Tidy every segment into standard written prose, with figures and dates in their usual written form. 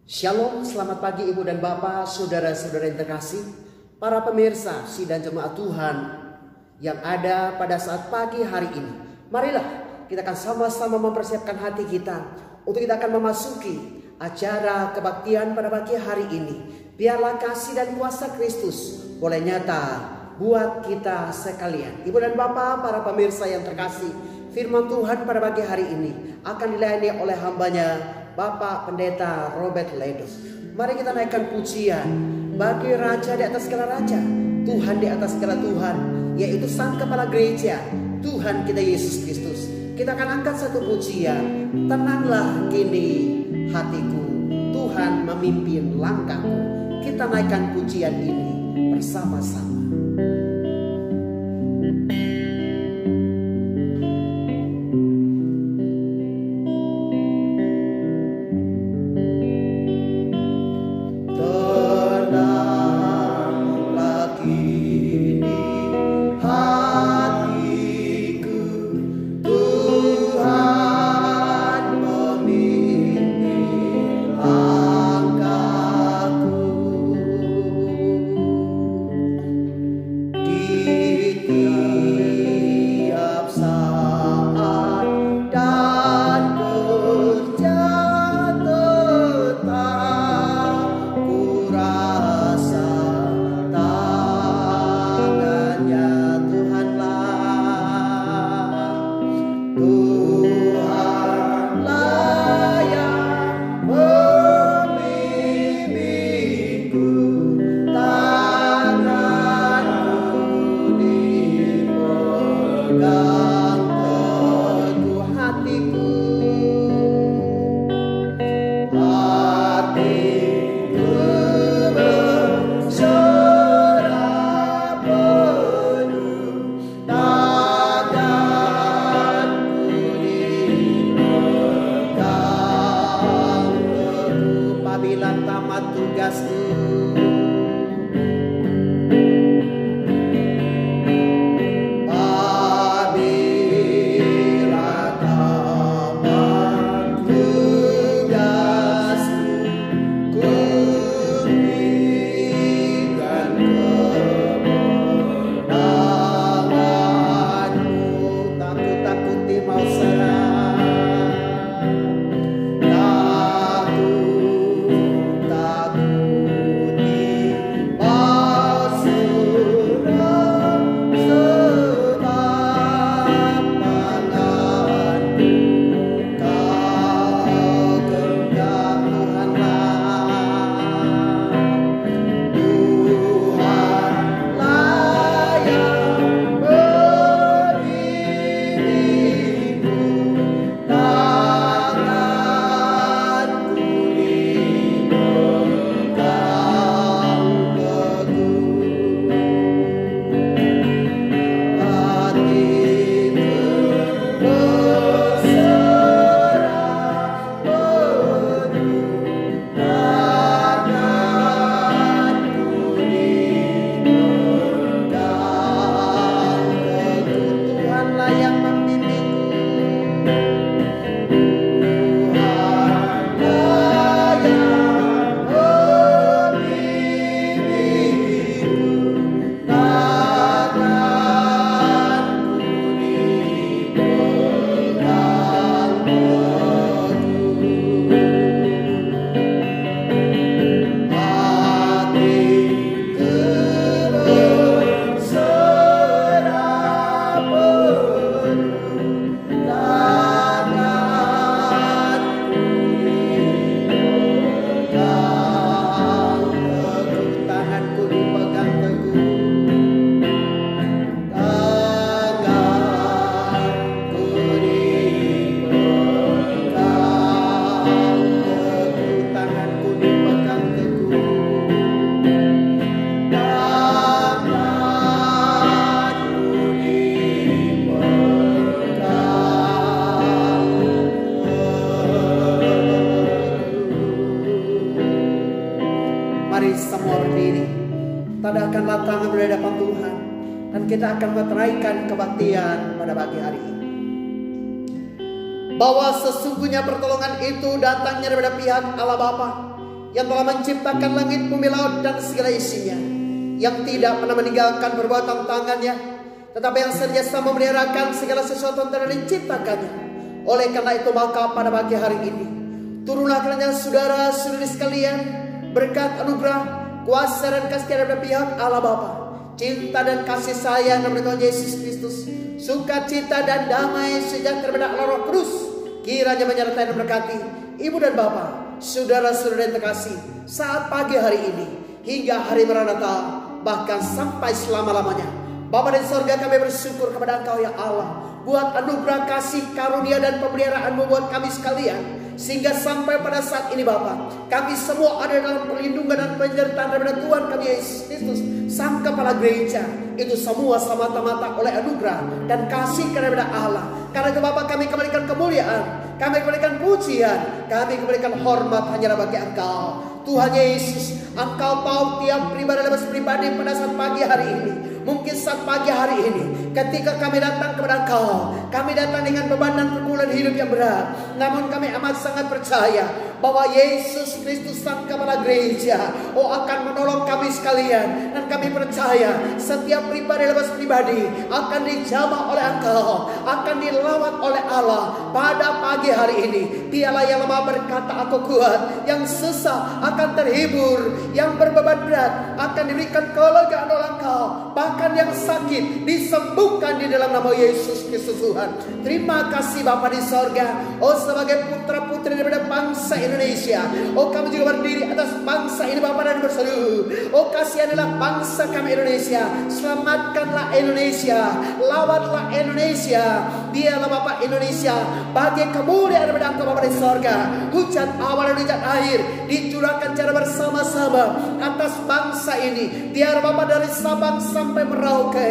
Shalom, selamat pagi Ibu dan Bapak, saudara-saudara yang terkasih, para pemirsa sidang jemaat Tuhan yang ada pada saat pagi hari ini. Marilah kita akan sama-sama mempersiapkan hati kita untuk kita akan memasuki acara kebaktian pada pagi hari ini. Biarlah kasih dan kuasa Kristus boleh nyata buat kita sekalian. Ibu dan Bapak, para pemirsa yang terkasih, firman Tuhan pada pagi hari ini akan dilayani oleh hambanya Bapak Pendeta Robert Ledus. Mari kita naikkan pujian bagi Raja di atas segala Raja, Tuhan di atas segala Tuhan, yaitu Sang Kepala Gereja, Tuhan kita Yesus Kristus. Kita akan angkat satu pujian, tenanglah kini hatiku, Tuhan memimpin langkahku. Kita naikkan pujian ini bersama-sama. Tadahkanlah tangan di hadapan Tuhan, dan kita akan meteraikan kebaktian pada pagi hari ini. Bahwa sesungguhnya pertolongan itu datangnya daripada pihak Allah Bapa, yang telah menciptakan langit, bumi, laut, dan segala isinya, yang tidak pernah meninggalkan perbuatan tangannya, tetapi yang senantiasa memeliharakan segala sesuatu yang telah diciptakannya. Oleh karena itu maka pada pagi hari ini turunlah kiranya saudara-saudari sekalian berkat anugerah, kuasa dan kasih dari pihak Allah Bapa, cinta dan kasih sayang dari Tuhan Yesus Kristus, sukacita dan damai sejahtera dari Allah Roh Kudus kiranya menyertai dan berkati ibu dan bapak, saudara-saudara yang terkasih saat pagi hari ini hingga hari Maranatha, bahkan sampai selama-lamanya. Bapa di sorga, kami bersyukur kepada Engkau ya Allah buat anugerah kasih karunia dan pemeliharaan-Mu buat kami sekalian, sehingga sampai pada saat ini Bapa, kami semua ada dalam perlindungan dan penyertaan daripada Tuhan kami Yesus Kristus, Sang Kepala Gereja. Itu semua semata-mata oleh anugerah dan kasih daripada Allah. Karena itu Bapa, kami kembalikan kemuliaan, kami kembalikan pujian, kami kembalikan hormat hanya bagi Engkau Tuhan Yesus. Engkau tahu tiap pribadi pada saat pagi hari ini. Mungkin saat pagi hari ini ketika kami datang kepada Engkau, kami datang dengan beban dan pergumulan hidup yang berat. Namun kami amat sangat percaya bahwa Yesus Kristus Sang Kepala Gereja akan menolong kami sekalian. Dan kami percaya setiap pribadi akan dijamah oleh Engkau, akan dilawat oleh Allah pada pagi hari ini. Dialah yang lemah berkata aku kuat, yang sesak akan terhibur, yang berbeban berat akan diberikan kelegaan oleh Engkau, bahkan yang sakit disembuhkan di dalam nama Yesus Kristus Tuhan. Terima kasih Bapa di sorga. Sebagai putra putri daripada bangsa Indonesia, kami juga berdiri atas bangsa ini Bapa dan berseru, kasihanlah bangsa kami Indonesia, selamatkanlah Indonesia, lawatlah Indonesia. Dialah Bapa Indonesia bagi kemuliaan daripada Engkau Bapa di sorga. Hujan awal dan hujan akhir dicurahkan secara bersama-sama atas bangsa ini. Biar Bapa dari Sabang sampai Merauke,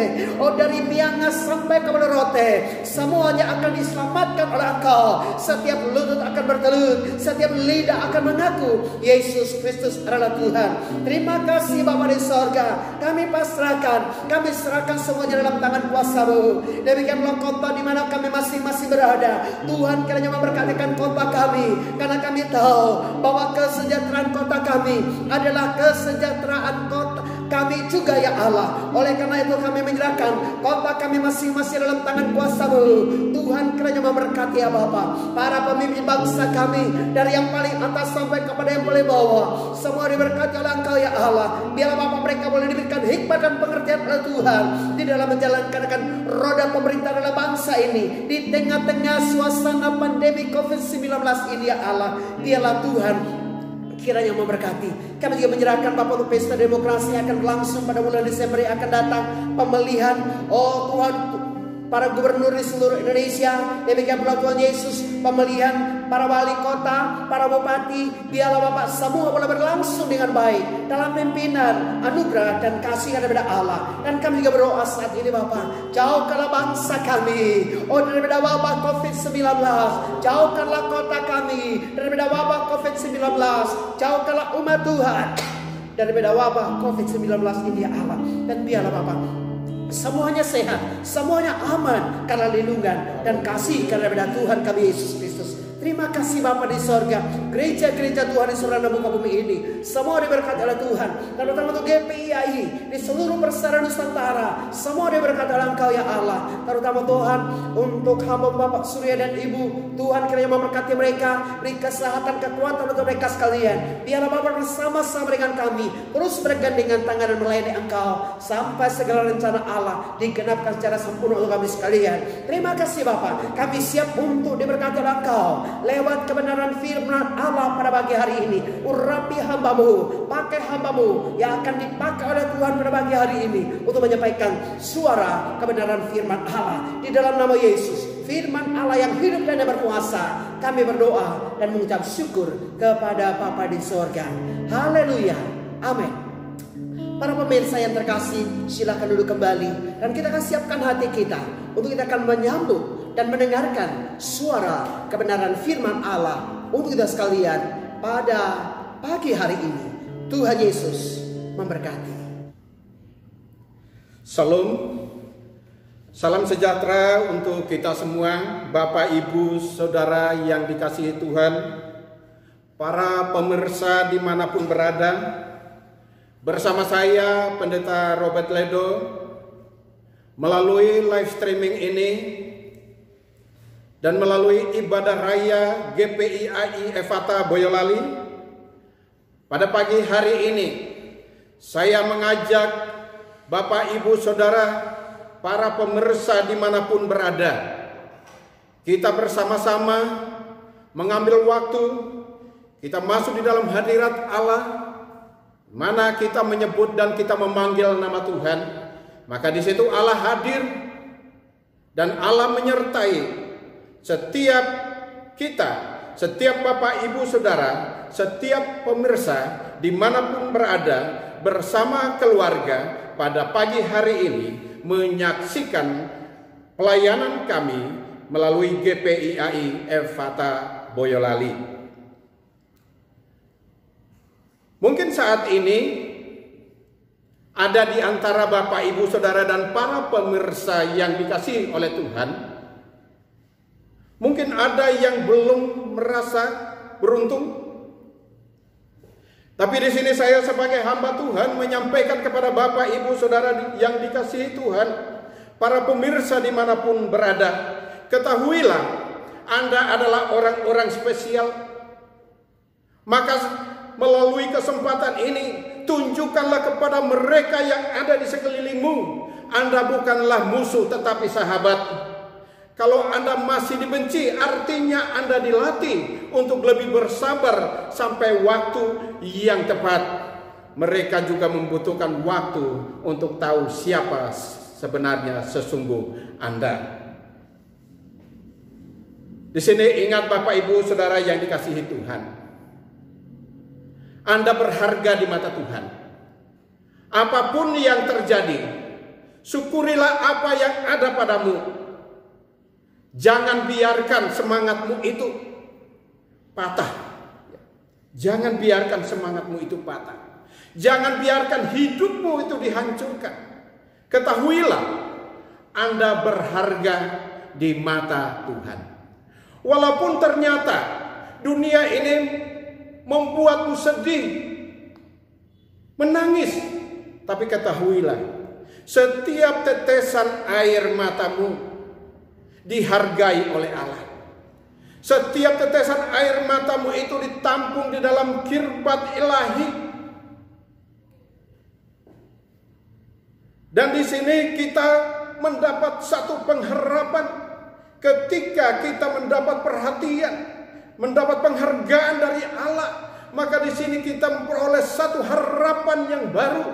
dari Miangas sampai ke Menerote, semuanya akan diselamatkan oleh Engkau. Setiap lutut akan bertelut, setiap lidah akan mengaku Yesus Kristus adalah Tuhan. Terima kasih Bapa di sorga. Kami pasrahkan, kami serahkan semuanya dalam tangan kuasa-Mu. Demikianlah kota di mana kami masing-masing berada. Tuhan kiranya memberkatikan kota kami, karena kami tahu bahwa kesejahteraan kota kami adalah kesejahteraan kota kami juga ya Allah. Oleh karena itu kami menyerahkan kota kami masing-masing dalam tangan kuasa-Mu. Tuhan kiranya memberkati ya Bapa para pemimpin bangsa kami, dari yang paling atas sampai kepada yang paling bawah, semua diberkati oleh Engkau ya Allah. Biarlah Bapa mereka boleh diberikan hikmat dan pengertian oleh Tuhan di dalam menjalankan roda pemerintah dalam bangsa ini di tengah-tengah suasana pandemi COVID-19 ini ya Allah. Biarlah Tuhan kiranya memberkati. Kami juga menyerahkan Bapak untuk pesta demokrasi yang akan berlangsung pada bulan Desember yang akan datang. Pemilihan Tuhan para gubernur di seluruh Indonesia. Demikian pula Tuhan Yesus, pemilihan para wali kota, para bupati. Biarlah Bapak semua boleh berlangsung dengan baik dalam pimpinan, anugerah dan kasih daripada Allah. Dan kami juga berdoa saat ini Bapak, jauhkanlah bangsa kami daripada wabah COVID-19. Jauhkanlah kota kami daripada wabah COVID-19. Jauhkanlah umat Tuhan daripada wabah COVID-19 ini ya Allah. Dan biarlah Bapak semuanya sehat, semuanya aman karena lindungan dan kasih daripada Tuhan kami Yesus Kristus. Terima kasih Bapa di sorga. Gereja-gereja Tuhan di seluruh muka bumi ini semua diberkati oleh Tuhan. Dan terutama untuk GPIAI di seluruh persaudaraan Nusantara, semua diberkati oleh Engkau ya Allah. Terutama Tuhan untuk hamba Bapak Surya dan Ibu, Tuhan kiranya memberkati mereka, beri kesehatan, kekuatan untuk mereka sekalian. Biarlah Bapak bersama-sama dengan kami terus bergandengan tangan dan melayani Engkau sampai segala rencana Allah digenapkan secara sempurna untuk kami sekalian. Terima kasih Bapak. Kami siap untuk diberkati oleh Engkau lewat kebenaran firman Allah pada pagi hari ini. Urapi hamba-Mu, pakai hamba-Mu yang akan dipakai oleh Tuhan pada pagi hari ini untuk menyampaikan suara kebenaran firman Allah di dalam nama Yesus, firman Allah yang hidup dan yang berkuasa. Kami berdoa dan mengucap syukur kepada Bapa di sorga. Haleluya, amin. Para pemirsa yang terkasih, silakan duduk kembali dan kita akan siapkan hati kita untuk kita akan menyambut dan mendengarkan suara kebenaran firman Allah untuk kita sekalian pada pagi hari ini. Tuhan Yesus memberkati. Salam, salam sejahtera untuk kita semua, Bapak, Ibu, Saudara yang dikasihi Tuhan. para pemirsa dimanapun berada, bersama saya Pendeta Robert Ledo melalui live streaming ini dan melalui ibadah raya GPIAI Efata Boyolali pada pagi hari ini, saya mengajak Bapak, Ibu, Saudara, para pemirsa dimanapun berada, kita bersama-sama mengambil waktu, kita masuk di dalam hadirat Allah, mana kita menyebut dan kita memanggil nama Tuhan, maka di situ Allah hadir dan Allah menyertai setiap kita, setiap Bapak, Ibu, Saudara, setiap pemirsa dimanapun berada bersama keluarga pada pagi hari ini menyaksikan pelayanan kami melalui GPIAI Efata Boyolali. Mungkin saat ini ada di antara Bapak, Ibu, Saudara dan para pemirsa yang dikasihi oleh Tuhan, mungkin ada yang belum merasa beruntung. Tapi di sini saya sebagai hamba Tuhan menyampaikan kepada Bapak, Ibu, Saudara yang dikasihi Tuhan, para pemirsa dimanapun berada, ketahuilah Anda adalah orang-orang spesial. Maka melalui kesempatan ini, tunjukkanlah kepada mereka yang ada di sekelilingmu, Anda bukanlah musuh tetapi sahabat. Kalau Anda masih dibenci, artinya Anda dilatih untuk lebih bersabar sampai waktu yang tepat. Mereka juga membutuhkan waktu untuk tahu siapa sebenarnya sesungguh Anda. Di sini ingat Bapak, Ibu, Saudara yang dikasihi Tuhan, Anda berharga di mata Tuhan. Apapun yang terjadi, syukurilah apa yang ada padamu. Jangan biarkan semangatmu itu patah. Jangan biarkan semangatmu itu patah. Jangan biarkan hidupmu itu dihancurkan. Ketahuilah Anda berharga di mata Tuhan. Walaupun ternyata dunia ini membuatmu sedih, menangis, tapi ketahuilah setiap tetesan air matamu dihargai oleh Allah. Setiap tetesan air matamu itu ditampung di dalam kirbat ilahi. Dan di sini kita mendapat satu pengharapan ketika kita mendapat perhatian, mendapat penghargaan dari Allah. Maka di sini kita memperoleh satu harapan yang baru,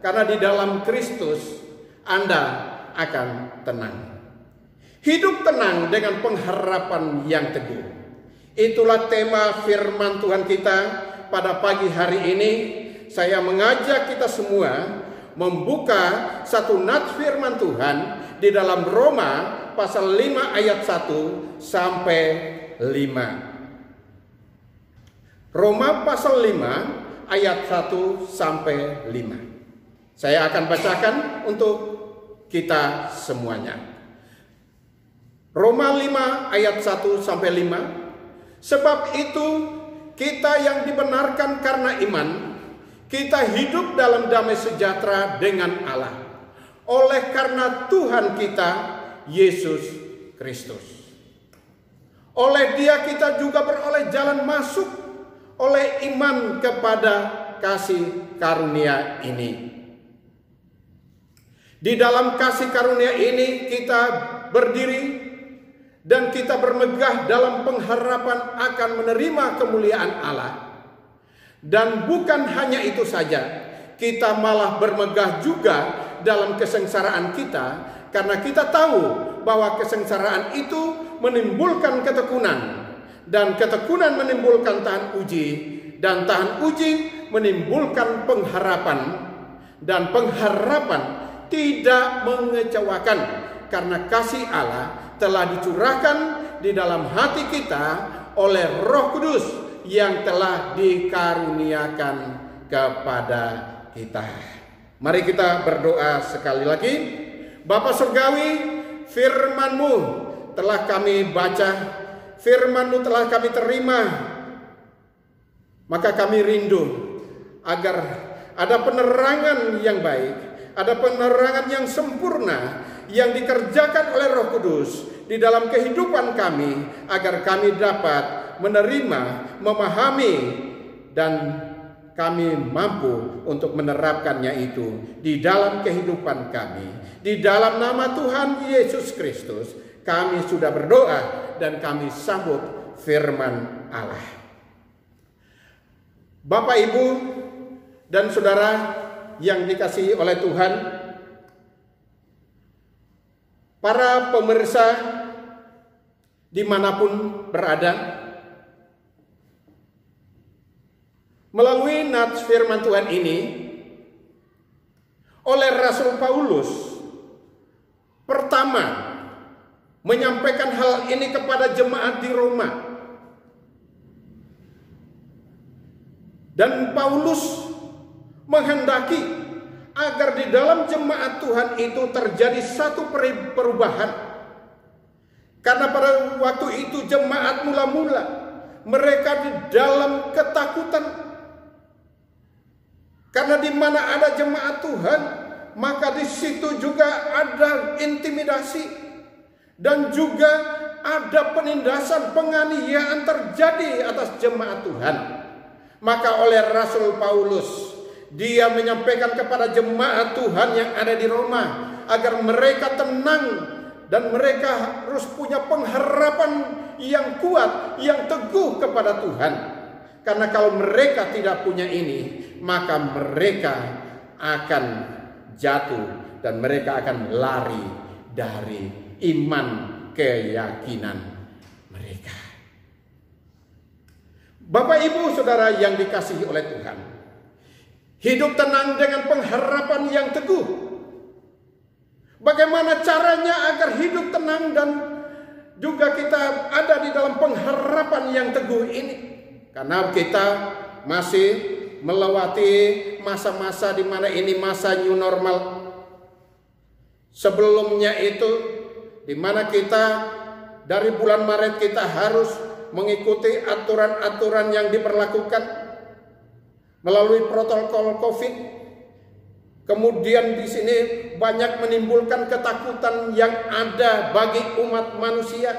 karena di dalam Kristus Anda akan tenang. Hidup tenang dengan pengharapan yang teguh. Itulah tema firman Tuhan kita pada pagi hari ini. Saya mengajak kita semua membuka satu nats firman Tuhan di dalam Roma pasal 5 ayat 1 sampai 5. Roma pasal 5 ayat 1 sampai 5. Saya akan bacakan untuk kita semuanya. Roma 5 ayat 1 sampai 5. Sebab itu kita yang dibenarkan karena iman, kita hidup dalam damai sejahtera dengan Allah oleh karena Tuhan kita Yesus Kristus. Oleh Dia kita juga beroleh jalan masuk oleh iman kepada kasih karunia ini. Di dalam kasih karunia ini kita berdiri dan kita bermegah dalam pengharapan akan menerima kemuliaan Allah. Dan bukan hanya itu saja, kita malah bermegah juga dalam kesengsaraan kita, karena kita tahu bahwa kesengsaraan itu menimbulkan ketekunan, dan ketekunan menimbulkan tahan uji, dan tahan uji menimbulkan pengharapan, dan pengharapan tidak mengecewakan, karena kasih Allah telah dicurahkan di dalam hati kita oleh Roh Kudus yang telah dikaruniakan kepada kita. Mari kita berdoa sekali lagi. Bapa Surgawi, firman-Mu telah kami baca, firman-Mu telah kami terima. Maka kami rindu agar ada penerangan yang baik, ada penerangan yang sempurna yang dikerjakan oleh Roh Kudus di dalam kehidupan kami, agar kami dapat menerima, memahami, dan kami mampu untuk menerapkannya itu di dalam kehidupan kami. Di dalam nama Tuhan Yesus Kristus, kami sudah berdoa dan kami sambut firman Allah. Bapak, Ibu, dan saudara yang dikasihi oleh Tuhan, para pemirsa dimanapun berada, melalui nats firman Tuhan ini, oleh Rasul Paulus pertama menyampaikan hal ini kepada jemaat di Roma. Dan Paulus menghendaki agar di dalam jemaat Tuhan itu terjadi satu perubahan. Karena pada waktu itu jemaat mula-mula mereka di dalam ketakutan. Karena di mana ada jemaat Tuhan, maka di situ juga ada intimidasi dan juga ada penindasan, penganiayaan terjadi atas jemaat Tuhan. Maka oleh Rasul Paulus, dia menyampaikan kepada jemaat Tuhan yang ada di Roma agar mereka tenang dan mereka harus punya pengharapan yang kuat, yang teguh kepada Tuhan. Karena kalau mereka tidak punya ini, maka mereka akan jatuh dan mereka akan lari dari iman keyakinan mereka. Bapak, Ibu, saudara yang dikasihi oleh Tuhan, hidup tenang dengan pengharapan yang teguh. Bagaimana caranya agar hidup tenang dan juga kita ada di dalam pengharapan yang teguh ini? Karena kita masih melewati masa-masa di mana ini masa new normal. Sebelumnya itu di mana kita dari bulan Maret kita harus mengikuti aturan-aturan yang diberlakukan melalui protokol COVID. Kemudian di sini banyak menimbulkan ketakutan yang ada bagi umat manusia.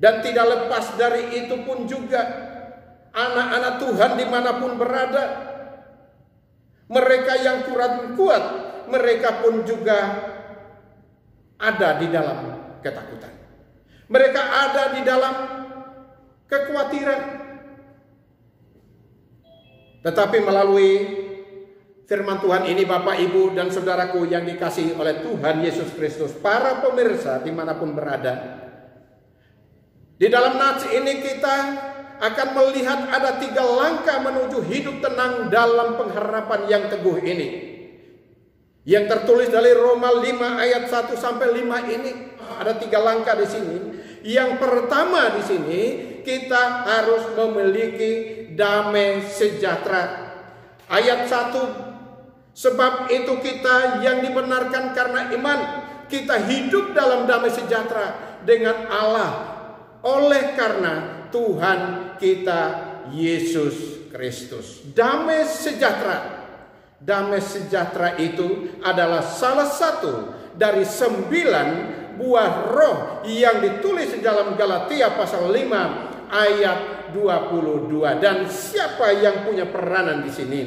Dan tidak lepas dari itu pun juga anak-anak Tuhan dimanapun berada, mereka yang kurang kuat, mereka pun juga ada di dalam ketakutan. Mereka ada di dalam kekhawatiran. Tetapi melalui firman Tuhan ini, Bapak, Ibu, dan saudaraku yang dikasihi oleh Tuhan Yesus Kristus, para pemirsa dimanapun berada, di dalam nats ini kita akan melihat ada 3 langkah menuju hidup tenang dalam pengharapan yang teguh ini. Yang tertulis dari Roma 5 ayat 1 sampai 5 ini ada 3 langkah di sini. Yang pertama di sini, kita harus memiliki damai sejahtera. Ayat 1, sebab itu kita yang dibenarkan karena iman, kita hidup dalam damai sejahtera dengan Allah oleh karena Tuhan kita Yesus Kristus. Damai sejahtera. Damai sejahtera itu adalah salah satu dari 9 buah roh yang ditulis di dalam Galatia pasal 5 ayat 22. Dan siapa yang punya peranan di sini?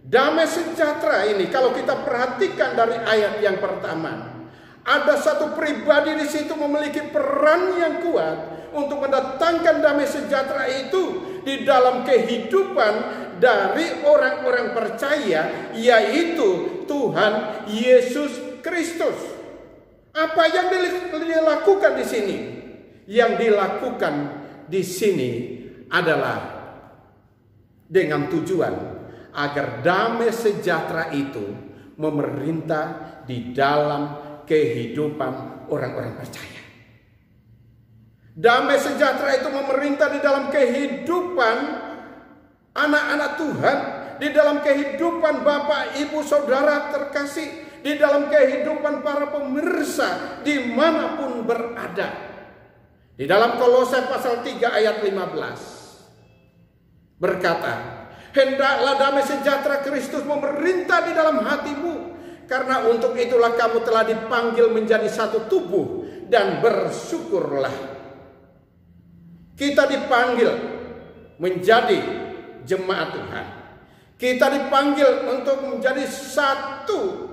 Damai sejahtera ini kalau kita perhatikan dari ayat yang pertama, ada satu pribadi di situ memiliki peran yang kuat untuk mendatangkan damai sejahtera itu di dalam kehidupan dari orang-orang percaya, yaitu Tuhan Yesus Kristus. Apa yang dilakukan di sini? Yang dilakukan di sini adalah dengan tujuan agar damai sejahtera itu memerintah di dalam kehidupan orang-orang percaya. Damai sejahtera itu memerintah di dalam kehidupan anak-anak Tuhan, di dalam kehidupan Bapak, Ibu, Saudara terkasih, di dalam kehidupan para pemirsa dimanapun berada. Di dalam Kolose pasal 3 ayat 15 berkata, hendaklah damai sejahtera Kristus memerintah di dalam hatimu, karena untuk itulah kamu telah dipanggil menjadi satu tubuh, dan bersyukurlah. Kita dipanggil menjadi jemaat Tuhan. Kita dipanggil untuk menjadi satu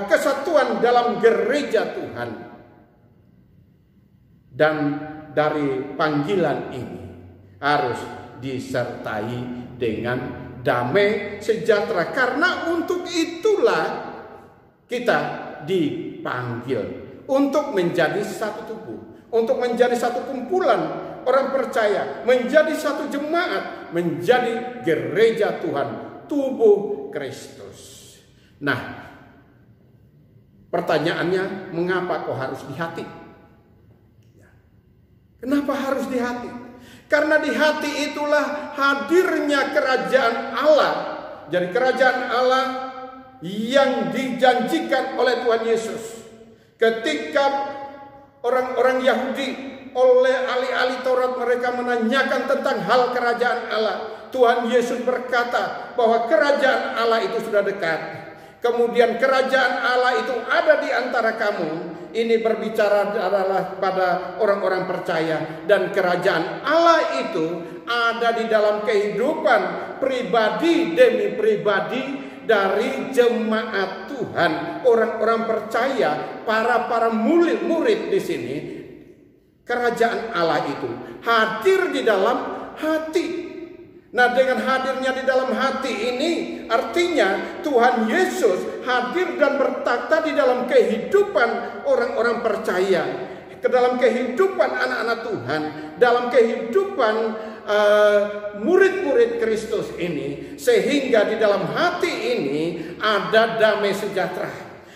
kesatuan dalam gereja Tuhan. Dan dari panggilan ini harus disertai dengan damai sejahtera, karena untuk itulah kita dipanggil untuk menjadi satu tubuh, untuk menjadi satu kumpulan orang percaya, menjadi satu jemaat, menjadi gereja Tuhan, tubuh Kristus. Nah, pertanyaannya, mengapa kok harus di hati? Kenapa harus di hati? Karena di hati itulah hadirnya kerajaan Allah. Jadi kerajaan Allah yang dijanjikan oleh Tuhan Yesus. Ketika orang-orang Yahudi oleh ahli-ahli Taurat mereka menanyakan tentang hal kerajaan Allah, Tuhan Yesus berkata bahwa kerajaan Allah itu sudah dekat. Kemudian kerajaan Allah itu ada di antara kamu. Ini berbicara adalah pada orang-orang percaya, dan kerajaan Allah itu ada di dalam kehidupan pribadi demi pribadi dari jemaat Tuhan, orang-orang percaya, para murid di sini. Kerajaan Allah itu hadir di dalam hati. Nah, dengan hadirnya di dalam hati ini artinya Tuhan Yesus hadir dan bertata di dalam kehidupan orang-orang percaya, ke dalam kehidupan anak-anak Tuhan, dalam kehidupan murid-murid Kristus ini, sehingga di dalam hati ini ada damai sejahtera.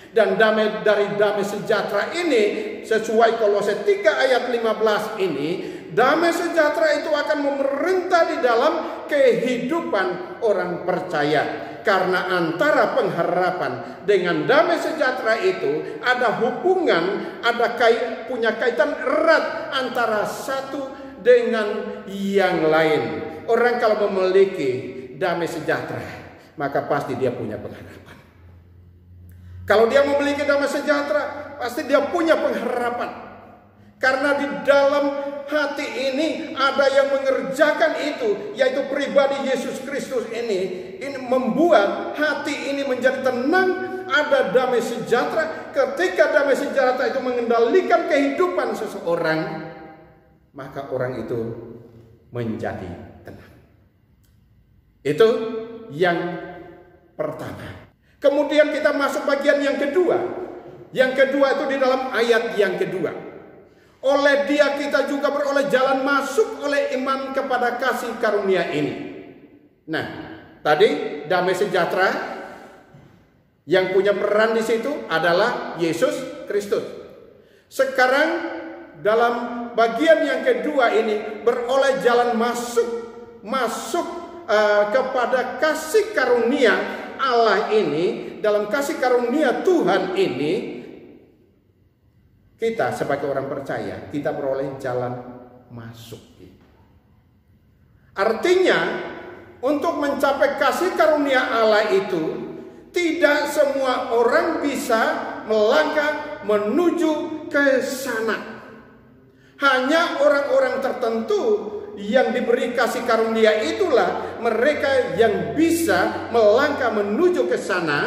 Dan dari damai sejahtera ini, sesuai Kolose 3 ayat 15 ini, damai sejahtera itu akan memerintah di dalam kehidupan orang percaya. Karena antara pengharapan dengan damai sejahtera itu ada hubungan, punya kaitan erat antara satu dengan yang lain. Orang kalau memiliki damai sejahtera, maka pasti dia punya pengharapan. Kalau dia memiliki damai sejahtera, pasti dia punya pengharapan. Karena di dalam hati ini ada yang mengerjakan itu, yaitu pribadi Yesus Kristus ini membuat hati ini menjadi tenang, ada damai sejahtera. Ketika damai sejahtera itu mengendalikan kehidupan seseorang, maka orang itu menjadi tenang. Itu yang pertama. Kemudian kita masuk bagian yang kedua. Yang kedua itu di dalam ayat yang kedua. Oleh dia kita juga beroleh jalan masuk oleh iman kepada kasih karunia ini. Nah, tadi damai sejahtera yang punya peran di situ adalah Yesus Kristus. Sekarang dalam bagian yang kedua ini beroleh jalan masuk kepada kasih karunia Allah ini. Dalam kasih karunia Tuhan ini, kita sebagai orang percaya, kita beroleh jalan masuk. Artinya, untuk mencapai kasih karunia Allah itu, tidak semua orang bisa melangkah menuju ke sana. Hanya orang-orang tertentu yang diberi kasih karunia itulah mereka yang bisa melangkah menuju ke sana,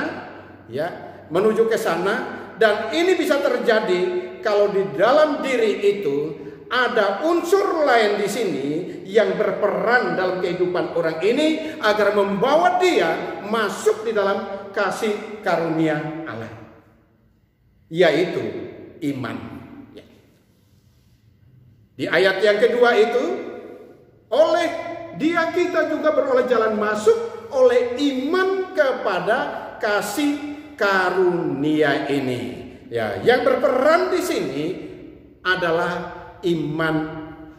ya, menuju ke sana. Dan ini bisa terjadi kalau di dalam diri itu ada unsur lain di sini yang berperan dalam kehidupan orang ini agar membawa dia masuk di dalam kasih karunia Allah, yaitu iman. Di ayat yang kedua itu, oleh dia kita juga beroleh jalan masuk oleh iman kepada kasih karunia ini. Ya, yang berperan di sini adalah iman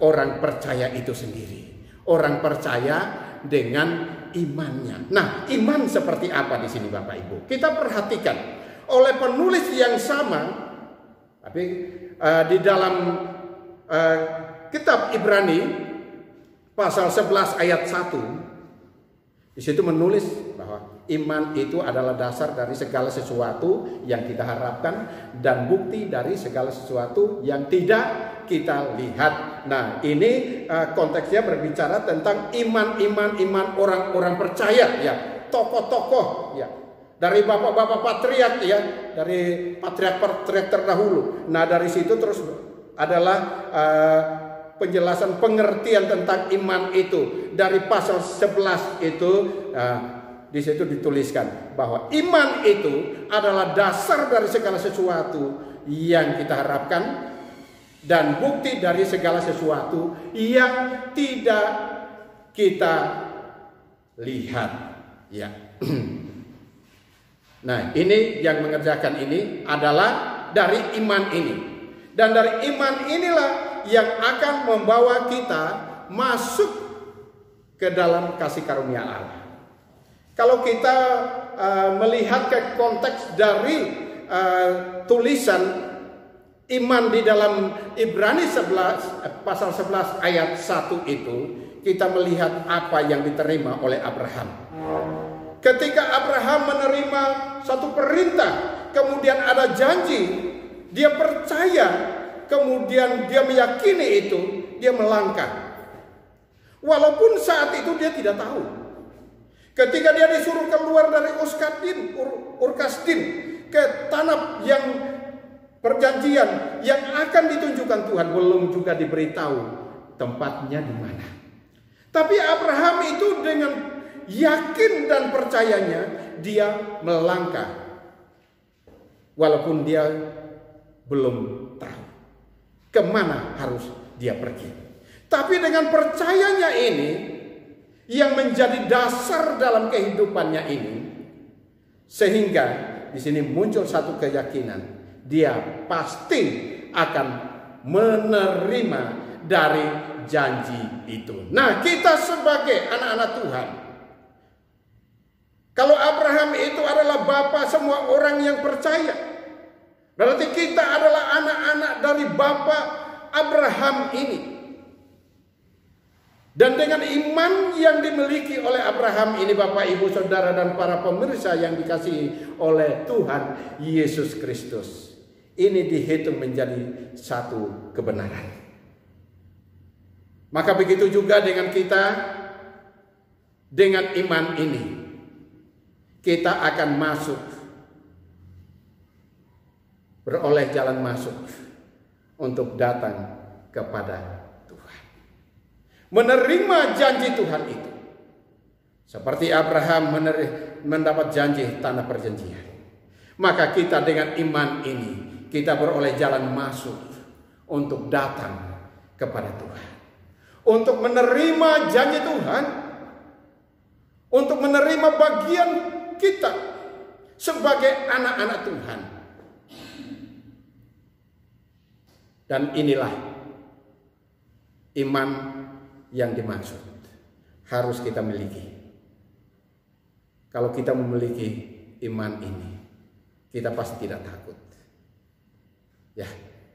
orang percaya itu sendiri. Orang percaya dengan imannya. Nah, iman seperti apa di sini Bapak Ibu? Kita perhatikan oleh penulis yang sama, tapi di dalam kitab Ibrani pasal 11 ayat 1. Di situ menulis bahwa iman itu adalah dasar dari segala sesuatu yang kita harapkan dan bukti dari segala sesuatu yang tidak kita lihat. Nah, ini konteksnya berbicara tentang iman orang-orang percaya, ya, tokoh-tokoh, ya, dari bapak-bapak patriark, ya, dari patriark terdahulu. Nah, dari situ terus adalah penjelasan pengertian tentang iman itu. Dari pasal 11 itu di situ dituliskan bahwa iman itu adalah dasar dari segala sesuatu yang kita harapkan dan bukti dari segala sesuatu yang tidak kita lihat, ya. Nah, ini yang mengerjakan ini adalah dari iman ini. Dan dari iman inilah yang akan membawa kita masuk ke dalam kasih karunia Allah. Kalau kita melihat ke konteks dari tulisan iman di dalam Ibrani 11 pasal 11 ayat 1 itu, kita melihat apa yang diterima oleh Abraham. Ketika Abraham menerima satu perintah, kemudian ada janji, dia percaya, kemudian dia meyakini itu, dia melangkah. Walaupun saat itu dia tidak tahu. Ketika dia disuruh keluar dari Ur-Kasdim ke tanah yang perjanjian yang akan ditunjukkan Tuhan, belum juga diberitahu tempatnya di mana. Tapi Abraham itu dengan yakin dan percayanya dia melangkah, walaupun dia belum tahu kemana harus dia pergi. Tapi dengan percayanya ini yang menjadi dasar dalam kehidupannya ini, sehingga di sini muncul satu keyakinan, dia pasti akan menerima dari janji itu. Nah, kita sebagai anak-anak Tuhan, kalau Abraham itu adalah bapa semua orang yang percaya, berarti kita adalah anak-anak dari bapa Abraham ini. Dan dengan iman yang dimiliki oleh Abraham ini, Bapak, Ibu, Saudara, dan para pemirsa yang dikasihi oleh Tuhan Yesus Kristus, ini dihitung menjadi satu kebenaran. Maka begitu juga dengan kita, dengan iman ini, kita akan masuk, beroleh jalan masuk untuk datang kepada Tuhan, menerima janji Tuhan itu, seperti Abraham mendapat janji tanah perjanjian. Maka kita dengan iman ini, kita beroleh jalan masuk untuk datang kepada Tuhan, untuk menerima janji Tuhan, untuk menerima bagian kita sebagai anak-anak Tuhan. Dan inilah iman yang dimaksud harus kita miliki. Kalau kita memiliki iman ini, kita pasti tidak takut. Ya,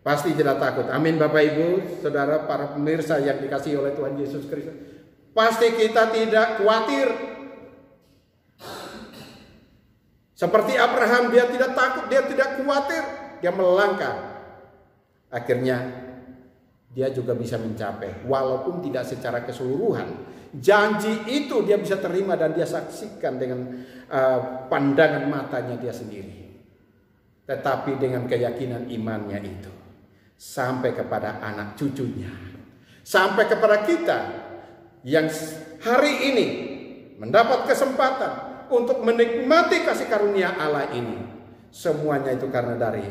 pasti tidak takut. Amin, Bapak, Ibu, Saudara, para pemirsa yang dikasihi oleh Tuhan Yesus Kristus. Pasti kita tidak khawatir. Seperti Abraham, dia tidak takut, dia tidak khawatir, dia melangkah. Akhirnya dia juga bisa mencapai, walaupun tidak secara keseluruhan. Janji itu dia bisa terima dan dia saksikan dengan pandangan matanya dia sendiri. Tetapi dengan keyakinan imannya itu, sampai kepada anak cucunya, sampai kepada kita yang hari ini mendapat kesempatan untuk menikmati kasih karunia Allah ini. Semuanya itu karena dari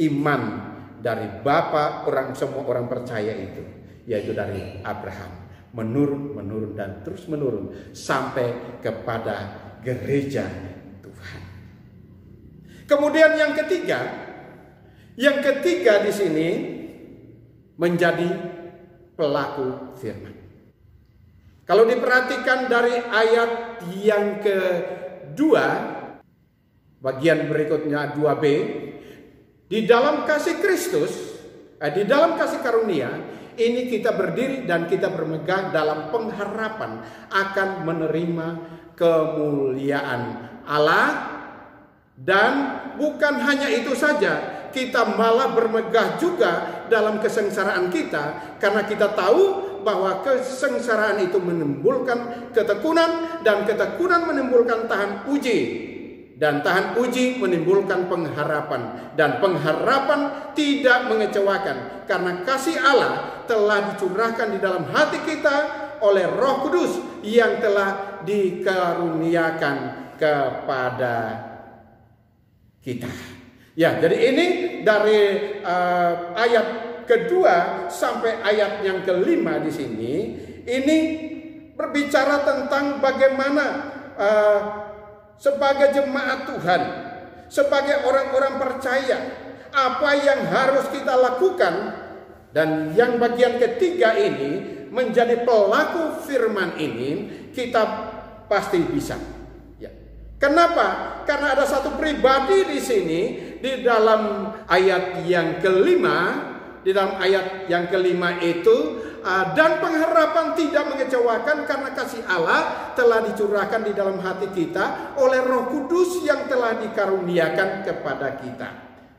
iman dari Bapa semua orang percaya itu, yaitu dari Abraham, menurun dan terus menurun sampai kepada gereja Tuhan. Kemudian yang ketiga di sini menjadi pelaku firman. Kalau diperhatikan dari ayat yang kedua, bagian berikutnya 2b, di dalam kasih Kristus, di dalam kasih karunia, ini kita berdiri dan kita bermegah dalam pengharapan akan menerima kemuliaan Allah. Dan bukan hanya itu saja, kita malah bermegah juga dalam kesengsaraan kita, karena kita tahu bahwa kesengsaraan itu menimbulkan ketekunan, dan ketekunan menimbulkan tahan uji, dan tahan uji menimbulkan pengharapan, dan pengharapan tidak mengecewakan karena kasih Allah telah dicurahkan di dalam hati kita oleh Roh Kudus yang telah dikaruniakan kepada kita. Ya, jadi ini dari ayat kedua sampai ayat yang kelima di sini, ini berbicara tentang bagaimana sebagai jemaat Tuhan, sebagai orang-orang percaya, apa yang harus kita lakukan. Dan yang bagian ketiga ini, menjadi pelaku firman ini, kita pasti bisa. Ya. Kenapa? Karena ada satu pribadi di sini, di dalam ayat yang kelima. Di dalam ayat yang kelima itu, dan pengharapan tidak mengecewakan karena kasih Allah telah dicurahkan di dalam hati kita oleh Roh Kudus yang telah dikaruniakan kepada kita.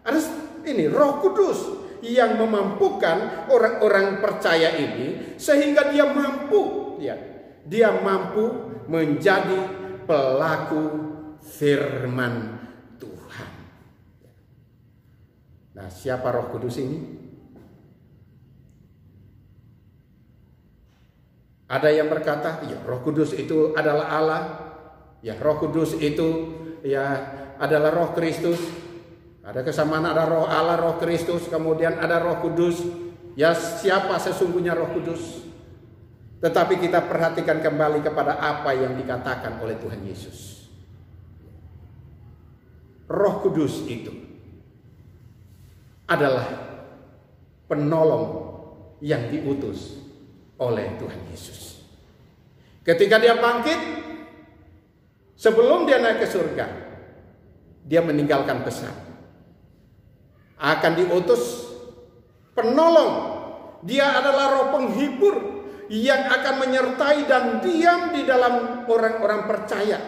Ada ini Roh Kudus yang memampukan orang-orang percaya ini sehingga dia mampu menjadi pelaku firman Tuhan. Nah, siapa Roh Kudus ini? Ada yang berkata, ya Roh Kudus itu adalah Allah. Ya Roh Kudus itu ya adalah Roh Kristus. Ada kesamaan, ada Roh Allah, Roh Kristus, kemudian ada Roh Kudus. Ya siapa sesungguhnya Roh Kudus? Tetapi kita perhatikan kembali kepada apa yang dikatakan oleh Tuhan Yesus. Roh Kudus itu adalah penolong yang diutus oleh Tuhan Yesus. Ketika dia bangkit, sebelum dia naik ke surga, dia meninggalkan pesan. Akan diutus penolong. Dia adalah roh penghibur yang akan menyertai dan diam di dalam orang-orang percaya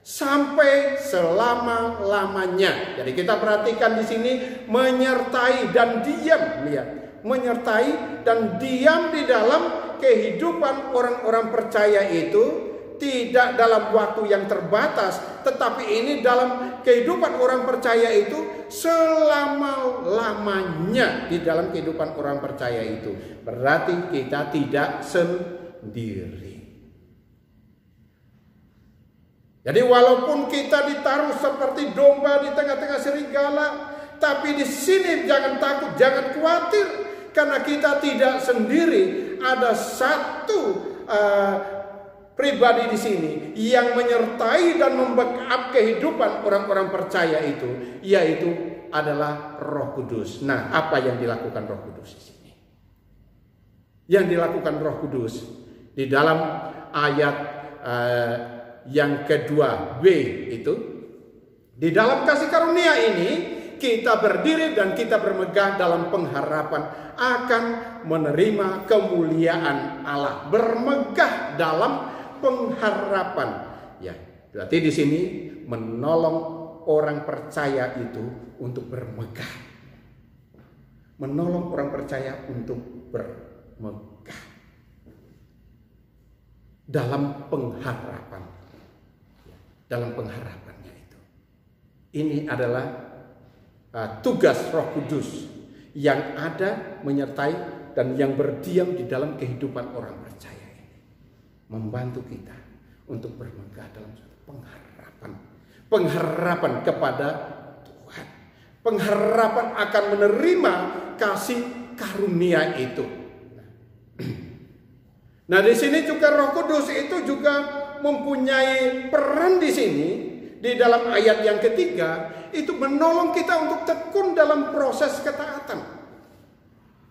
sampai selama-lamanya. Jadi kita perhatikan di sini, menyertai dan diam, lihat. Menyertai dan diam di dalam kehidupan orang-orang percaya itu tidak dalam waktu yang terbatas, tetapi ini dalam kehidupan orang percaya itu selama-lamanya. Di dalam kehidupan orang percaya itu berarti kita tidak sendiri. Jadi walaupun kita ditaruh seperti domba di tengah-tengah serigala, tapi di sini jangan takut, jangan khawatir, karena kita tidak sendiri. Ada satu pribadi di sini yang menyertai dan membackup kehidupan orang-orang percaya itu, yaitu adalah Roh Kudus. Nah, apa yang dilakukan Roh Kudus di sini? Yang dilakukan Roh Kudus di dalam ayat yang kedua B itu, di dalam kasih karunia ini kita berdiri dan kita bermegah dalam pengharapan akan menerima kemuliaan Allah. Bermegah dalam pengharapan. Ya, berarti di sini menolong orang percaya itu untuk bermegah. Menolong orang percaya untuk bermegah dalam pengharapan. Dalam pengharapannya itu. Ini adalah tugas Roh Kudus yang ada menyertai dan yang berdiam di dalam kehidupan orang percaya ini, membantu kita untuk bermegah dalam suatu pengharapan kepada Tuhan, pengharapan akan menerima kasih karunia itu. Nah, di sini juga Roh Kudus itu juga mempunyai peran di sini. Di dalam ayat yang ketiga itu menolong kita untuk tekun dalam proses ketaatan.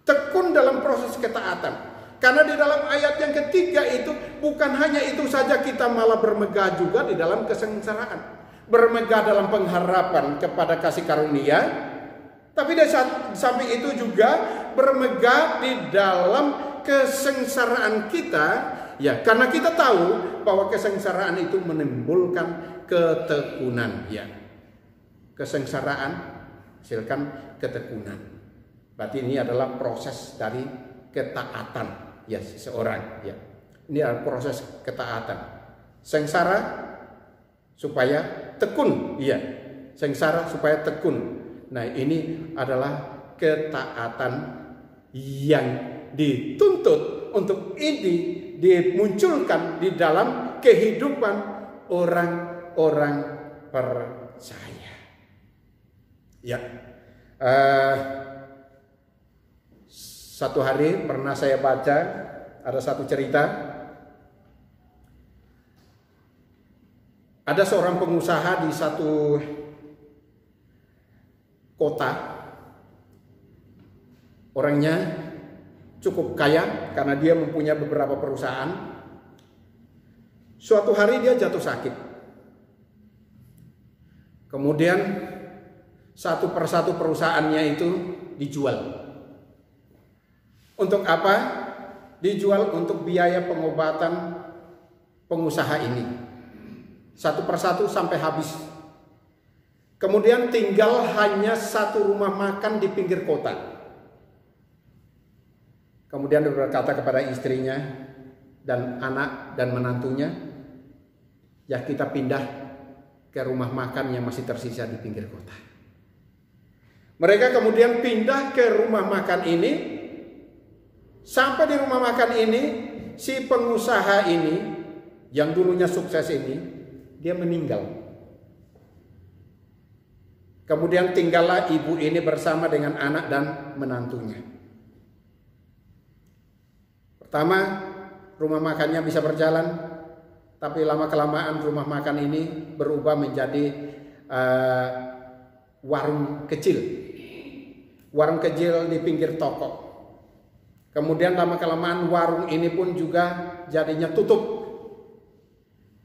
Tekun dalam proses ketaatan. Karena di dalam ayat yang ketiga itu bukan hanya itu saja, kita malah bermegah juga di dalam kesengsaraan. Bermegah dalam pengharapan kepada kasih karunia. Tapi di samping itu juga bermegah di dalam kesengsaraan kita, ya, karena kita tahu bahwa kesengsaraan itu menimbulkan ketekunan, ya. Kesengsaraan hasilkan ketekunan. Berarti ini adalah proses dari ketaatan, ya, seseorang, ya. Ini adalah proses ketaatan. Sengsara supaya tekun, ya. Sengsara supaya tekun. Nah, ini adalah ketaatan yang dituntut untuk ini dimunculkan di dalam kehidupan orang-orang percaya. Ya, satu hari pernah saya baca ada satu cerita. Ada seorang pengusaha di satu kota, orangnya cukup kaya karena dia mempunyai beberapa perusahaan. Suatu hari dia jatuh sakit. Kemudian satu persatu perusahaannya itu dijual. Untuk apa? Dijual untuk biaya pengobatan pengusaha ini. Satu persatu sampai habis. Kemudian tinggal hanya satu rumah makan di pinggir kota. Kemudian dia berkata kepada istrinya dan anak dan menantunya, ya kita pindah ke rumah makan yang masih tersisa di pinggir kota. Mereka kemudian pindah ke rumah makan ini. Sampai di rumah makan ini, si pengusaha ini yang dulunya sukses ini, dia meninggal. Kemudian tinggallah ibu ini bersama dengan anak dan menantunya. Pertama, rumah makannya bisa berjalan, tapi lama-kelamaan rumah makan ini berubah menjadi warung kecil. Warung kecil di pinggir toko. Kemudian lama-kelamaan warung ini pun juga jadinya tutup.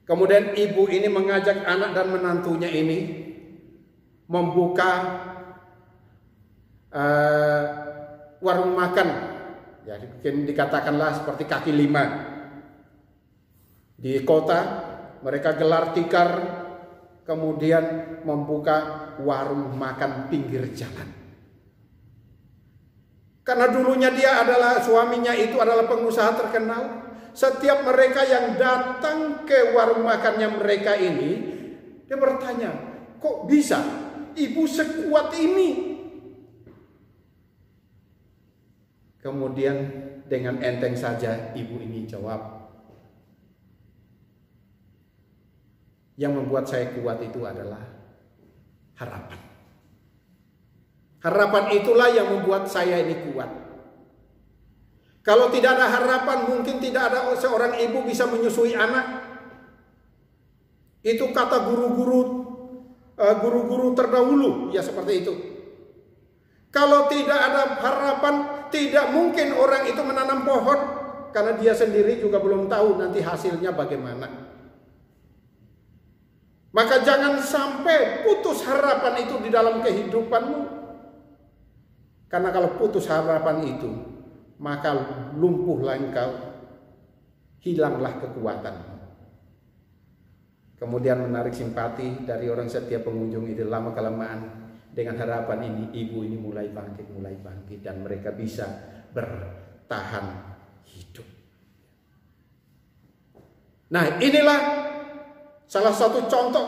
Kemudian ibu ini mengajak anak dan menantunya ini membuka warung makan, ya mungkin dikatakanlah seperti kaki lima di kota. Mereka gelar tikar, kemudian membuka warung makan pinggir jalan. Karena dulunya dia adalah, suaminya itu adalah pengusaha terkenal. Setiap mereka yang datang ke warung makannya mereka ini, dia bertanya, kok bisa ibu sekuat ini? Kemudian dengan enteng saja ibu ini jawab, yang membuat saya kuat itu adalah harapan. Harapan itulah yang membuat saya ini kuat. Kalau tidak ada harapan, mungkin tidak ada seorang ibu bisa menyusui anak. Itu kata guru-guru terdahulu, ya seperti itu. Kalau tidak ada harapan, tidak mungkin orang itu menanam pohon, karena dia sendiri juga belum tahu nanti hasilnya bagaimana. Maka jangan sampai putus harapan itu di dalam kehidupanmu. Karena kalau putus harapan itu, maka lumpuhlah engkau, hilanglah kekuatan. Kemudian menarik simpati dari orang setiap pengunjung itu. Lama-kelamaan dengan harapan ini, ibu ini mulai bangkit dan mereka bisa bertahan hidup. Nah, inilah salah satu contoh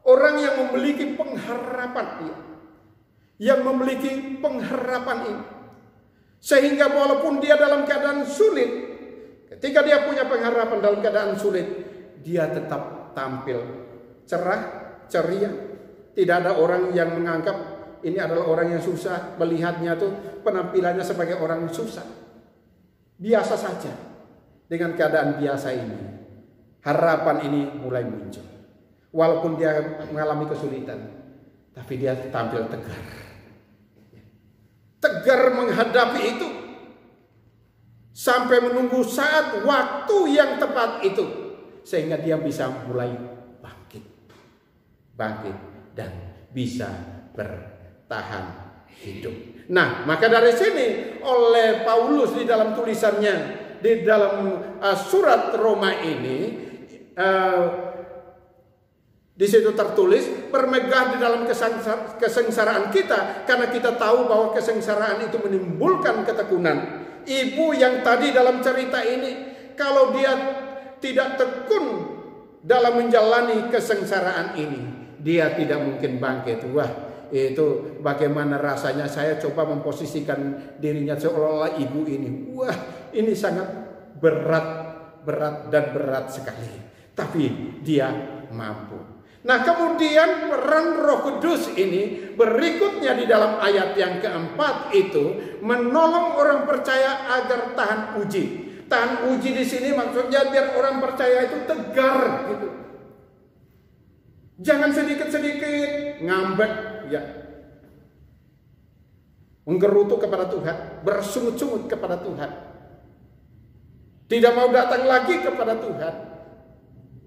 orang yang memiliki pengharapan, yang memiliki pengharapan ini. Sehingga walaupun dia dalam keadaan sulit, ketika dia punya pengharapan dalam keadaan sulit, dia tetap tampil cerah, ceria. Tidak ada orang yang menganggap ini adalah orang yang susah, melihatnya tuh penampilannya sebagai orang susah. Biasa saja. Dengan keadaan biasa ini, harapan ini mulai muncul. Walaupun dia mengalami kesulitan, tapi dia tampil tegar. Tegar menghadapi itu sampai menunggu saat waktu yang tepat itu, sehingga dia bisa mulai bangkit dan bisa bertahan hidup. Nah, maka dari sini oleh Paulus di dalam tulisannya di dalam surat Roma ini, di situ tertulis bermegah di dalam kesengsaraan kita, karena kita tahu bahwa kesengsaraan itu menimbulkan ketekunan. Ibu yang tadi dalam cerita ini, kalau dia tidak tekun dalam menjalani kesengsaraan ini, dia tidak mungkin bangkit. Wah, itu bagaimana rasanya saya coba memposisikan dirinya seolah-olah ibu ini. Wah, ini sangat berat sekali. Tapi dia mampu. Nah, kemudian peran Roh Kudus ini berikutnya di dalam ayat yang keempat itu menolong orang percaya agar tahan uji. Tahan uji di sini maksudnya biar orang percaya itu tegar gitu. Jangan sedikit-sedikit ngambek ya. Menggerutu kepada Tuhan, bersungut-sungut kepada Tuhan. Tidak mau datang lagi kepada Tuhan.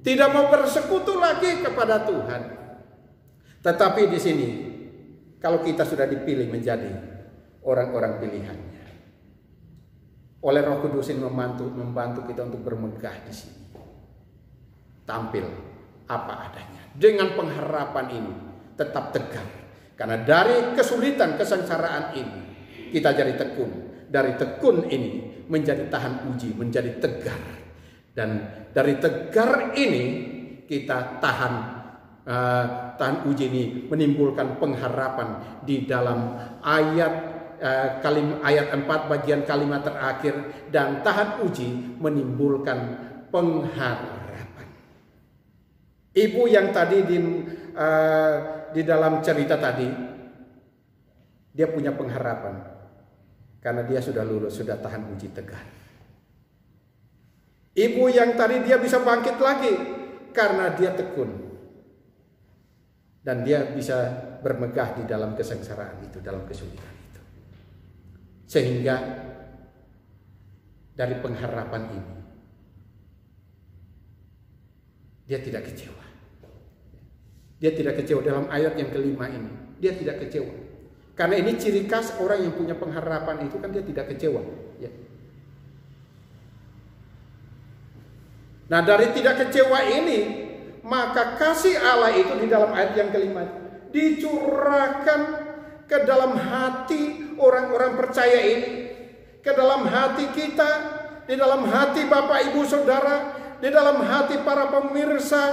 Tidak mau bersekutu lagi kepada Tuhan. Tetapi di sini, kalau kita sudah dipilih menjadi orang-orang pilihannya, oleh Roh Kudus ini membantu kita untuk bermegah di sini. Tampil apa adanya. Dengan pengharapan ini tetap tegar. Karena dari kesulitan, kesengsaraan ini kita jadi tekun. Dari tekun ini menjadi tahan uji, menjadi tegar. Dan dari tegar ini kita tahan uji ini menimbulkan pengharapan di dalam ayat 4 bagian kalimat terakhir, dan tahan uji menimbulkan pengharapan. Ibu yang tadi di dalam cerita tadi, dia punya pengharapan karena dia sudah lulus, sudah tahan uji tegar. Ibu yang tadi dia bisa bangkit lagi karena dia tekun. Dan dia bisa bermegah di dalam kesengsaraan itu, dalam kesulitan itu. Sehingga dari pengharapan ini dia tidak kecewa. Dia tidak kecewa dalam ayat yang kelima ini. Dia tidak kecewa. Karena ini ciri khas orang yang punya pengharapan itu kan dia tidak kecewa. Ya. Nah, dari tidak kecewa ini, maka kasih Allah itu di dalam ayat yang kelima dicurahkan ke dalam hati orang-orang percaya ini, ke dalam hati kita, di dalam hati Bapak Ibu Saudara, di dalam hati para pemirsa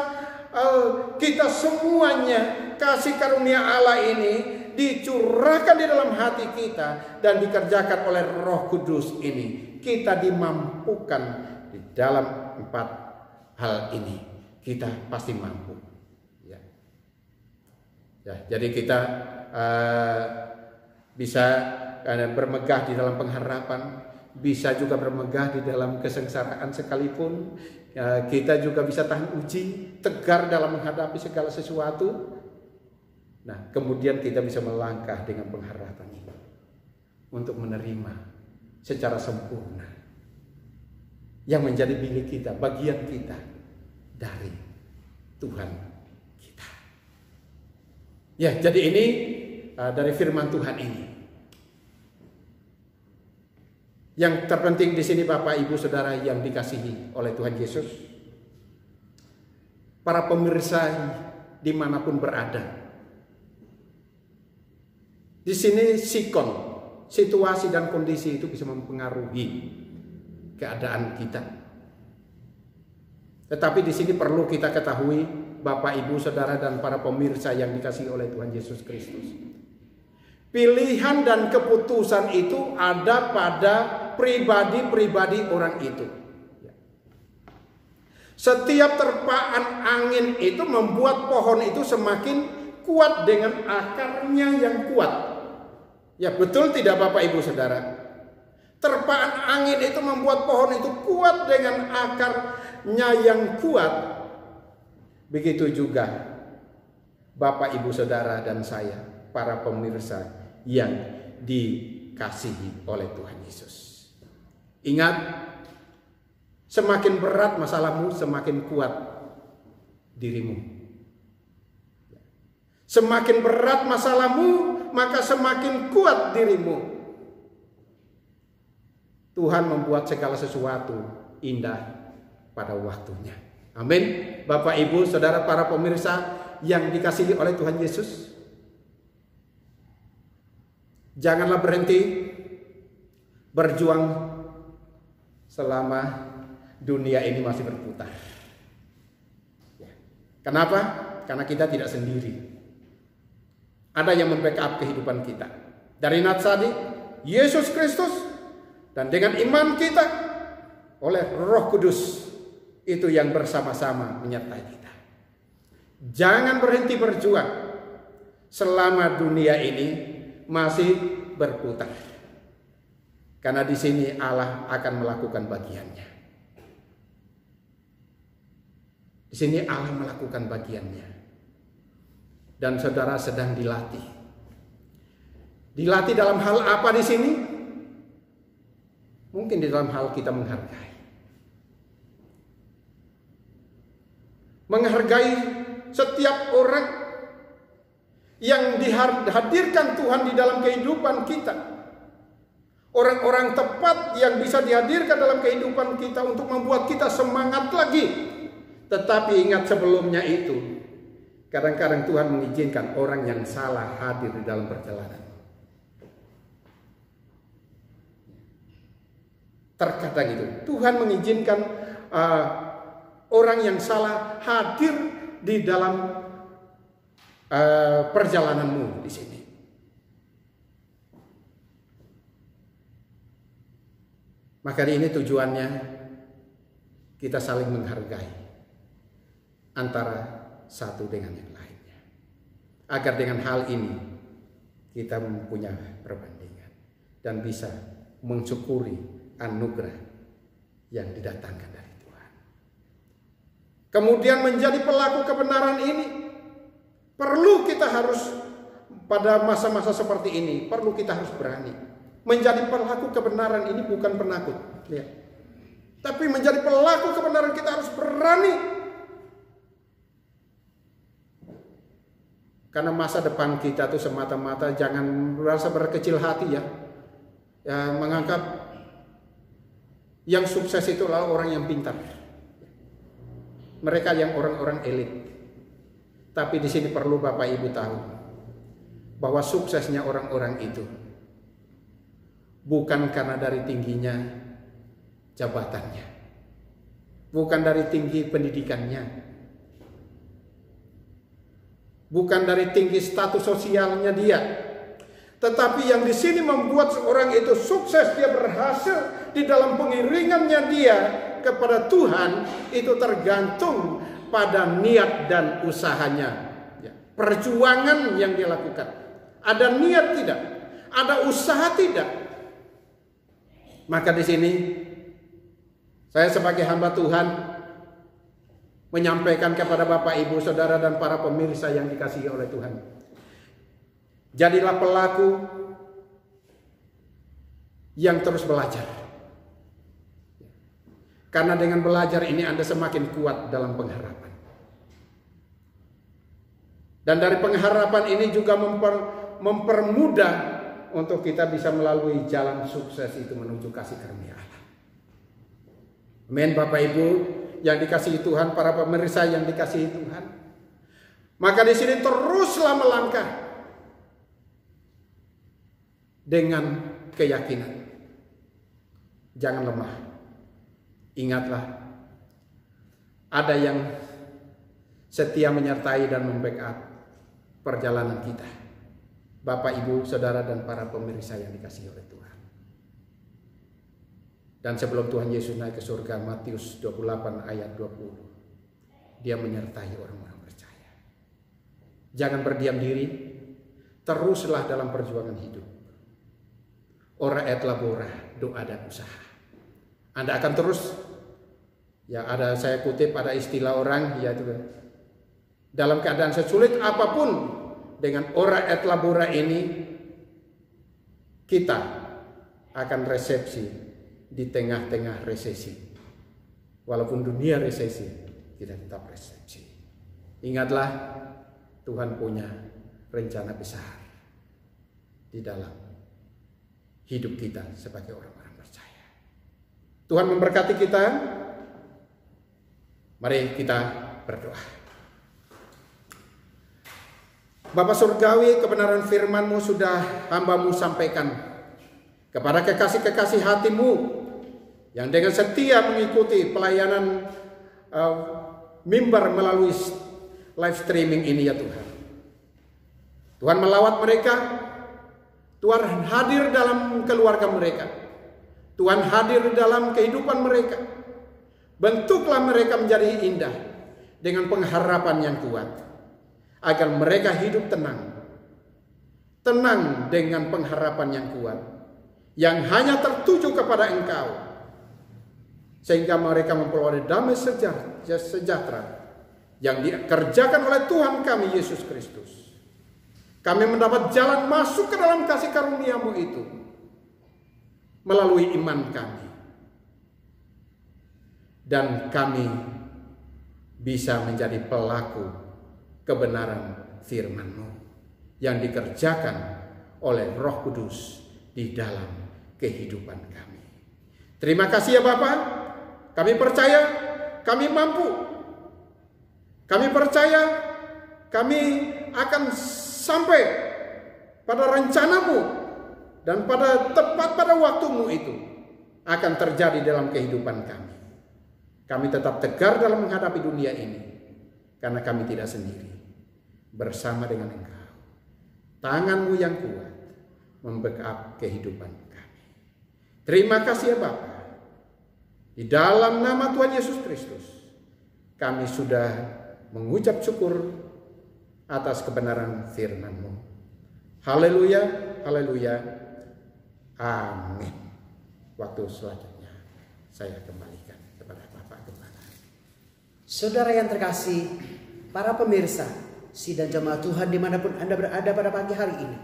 kita semuanya. Kasih karunia Allah ini dicurahkan di dalam hati kita dan dikerjakan oleh Roh Kudus ini. Kita dimampukan di dalam 4 hal ini, kita pasti mampu. Ya, jadi kita bisa bermegah di dalam pengharapan, bisa juga bermegah di dalam kesengsaraan sekalipun. Kita juga bisa tahan uji, tegar dalam menghadapi segala sesuatu. Nah, kemudian kita bisa melangkah dengan pengharapan ini untuk menerima secara sempurna yang menjadi milik kita, bagian kita dari Tuhan kita. Ya, jadi ini dari firman Tuhan ini. Yang terpenting di sini Bapak Ibu Saudara yang dikasihi oleh Tuhan Yesus, para pemirsa dimanapun berada. Di sini sikon, situasi dan kondisi itu bisa mempengaruhi keadaan kita. Tetapi di sini perlu kita ketahui, Bapak, Ibu, Saudara, dan para pemirsa yang dikasihi oleh Tuhan Yesus Kristus. Pilihan dan keputusan itu ada pada pribadi-pribadi orang itu. Setiap terpaan angin itu membuat pohon itu semakin kuat dengan akarnya yang kuat. Ya, betul tidak Bapak Ibu Saudara? Terpaan angin itu membuat pohon itu kuat dengan akarnya yang kuat. Begitu juga Bapak Ibu Saudara dan saya, para pemirsa yang dikasihi oleh Tuhan Yesus. Ingat, semakin berat masalahmu, semakin kuat dirimu. Semakin berat masalahmu, maka semakin kuat dirimu. Tuhan membuat segala sesuatu indah pada waktunya. Amin. Bapak, Ibu, Saudara, para pemirsa yang dikasihi oleh Tuhan Yesus, janganlah berhenti berjuang selama dunia ini masih berputar. Kenapa? Karena kita tidak sendiri. Ada yang membackup kehidupan kita. Dari Natsadi, Yesus Kristus, dan dengan iman kita oleh Roh Kudus, itu yang bersama-sama menyertai kita. Jangan berhenti berjuang selama dunia ini masih berputar. Karena di sini Allah akan melakukan bagiannya. Di sini Allah melakukan bagiannya. Dan saudara sedang dilatih. Dilatih dalam hal apa di sini? Mungkin di dalam hal kita menghargai. Menghargai setiap orang yang dihadirkan Tuhan di dalam kehidupan kita. Orang-orang tepat yang bisa dihadirkan dalam kehidupan kita untuk membuat kita semangat lagi. Tetapi ingat sebelumnya itu, kadang-kadang Tuhan mengizinkan orang yang salah hadir di dalam perjalanan. Terkadang itu Tuhan mengizinkan orang yang salah hadir di dalam perjalananmu di sini. Maka ini tujuannya kita saling menghargai antara satu dengan yang lainnya. Agar dengan hal ini kita mempunyai perbandingan dan bisa mensyukuri anugerah yang didatangkan dari Tuhan. Kemudian menjadi pelaku kebenaran ini perlu kita harus pada masa-masa seperti ini perlu kita harus berani. Menjadi pelaku kebenaran ini bukan penakut, lihat. Tapi menjadi pelaku kebenaran kita harus berani. Karena masa depan kita tuh semata-mata jangan merasa berkecil hati ya. Ya, menganggap yang sukses itu adalah orang yang pintar. Mereka yang orang-orang elit. Tapi di sini perlu Bapak Ibu tahu bahwa suksesnya orang-orang itu bukan karena dari tingginya jabatannya, bukan dari tinggi pendidikannya, bukan dari tinggi status sosialnya dia, tetapi yang di sini membuat seorang itu sukses, dia berhasil di dalam pengiringannya dia kepada Tuhan, itu tergantung pada niat dan usahanya, perjuangan yang dia lakukan. Ada niat tidak? Ada usaha tidak? Maka di sini saya sebagai hamba Tuhan menyampaikan kepada Bapak, Ibu, Saudara, dan para pemirsa yang dikasihi oleh Tuhan. Jadilah pelaku yang terus belajar. Karena dengan belajar ini Anda semakin kuat dalam pengharapan. Dan dari pengharapan ini juga mempermudah untuk kita bisa melalui jalan sukses itu menuju kasih karunia Allah. Amin, Bapak Ibu yang dikasihi Tuhan, para pemirsa yang dikasihi Tuhan. Maka di sini teruslah melangkah dengan keyakinan. Jangan lemah. Ingatlah, ada yang setia menyertai dan membackup perjalanan kita. Bapak, Ibu, Saudara, dan para pemirsa yang dikasihi oleh Tuhan. Dan sebelum Tuhan Yesus naik ke surga, Matius 28 ayat 20, Dia menyertai orang-orang percaya. Jangan berdiam diri, teruslah dalam perjuangan hidup. Ora et labora, doa dan usaha. Anda akan terus, ya ada saya kutip ada istilah orang, yaitu dalam keadaan sesulit apapun, dengan ora et labora ini kita akan resepsi di tengah-tengah resesi. Walaupun dunia resesi, kita tetap resepsi. Ingatlah, Tuhan punya rencana besar di dalam hidup kita sebagai orang-orang percaya. Tuhan memberkati kita. Mari kita berdoa. Bapa Surgawi, kebenaran firman-Mu sudah hamba-Mu sampaikan kepada kekasih-kekasih hati-Mu yang dengan setia mengikuti pelayanan mimbar melalui live streaming ini ya Tuhan. Tuhan melawat mereka, Tuhan hadir dalam keluarga mereka, Tuhan hadir dalam kehidupan mereka. Bentuklah mereka menjadi indah dengan pengharapan yang kuat, agar mereka hidup tenang dengan pengharapan yang kuat, yang hanya tertuju kepada Engkau, sehingga mereka memperoleh damai sejahtera yang dikerjakan oleh Tuhan kami Yesus Kristus. Kami mendapat jalan masuk ke dalam kasih karunia-Mu itu melalui iman kami, dan kami bisa menjadi pelaku kebenaran firman-Mu yang dikerjakan oleh Roh Kudus di dalam kehidupan kami. Terima kasih ya Bapa. Kami percaya kami mampu. Kami percaya kami akan sampai pada rencana-Mu, dan tepat pada waktu-Mu itu akan terjadi dalam kehidupan kami. Kami tetap tegar dalam menghadapi dunia ini, karena kami tidak sendiri, bersama dengan Engkau. Tangan-Mu yang kuat membackup kehidupan kami. Terima kasih ya Bapa. Di dalam nama Tuhan Yesus Kristus, kami sudah mengucap syukur atas kebenaran firman-Mu. Haleluya, haleluya, amin. Waktu selanjutnya saya kembalikan kepada Bapak Gembala. Saudara yang terkasih, para pemirsa, sidang jemaat Tuhan dimanapun Anda berada pada pagi hari ini,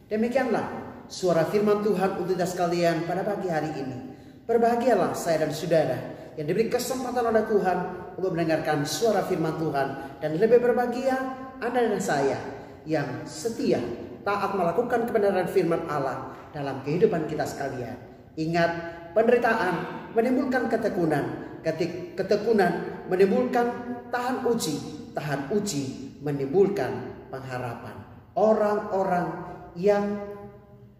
demikianlah suara firman Tuhan untuk kita sekalian pada pagi hari ini. Berbahagialah saya dan saudara yang diberi kesempatan oleh Tuhan untuk mendengarkan suara firman Tuhan, dan lebih berbahagia Anda dan saya yang setia taat melakukan kebenaran firman Allah dalam kehidupan kita sekalian. Ingat, penderitaan menimbulkan ketekunan, ketekunan menimbulkan tahan uji menimbulkan pengharapan. Orang-orang yang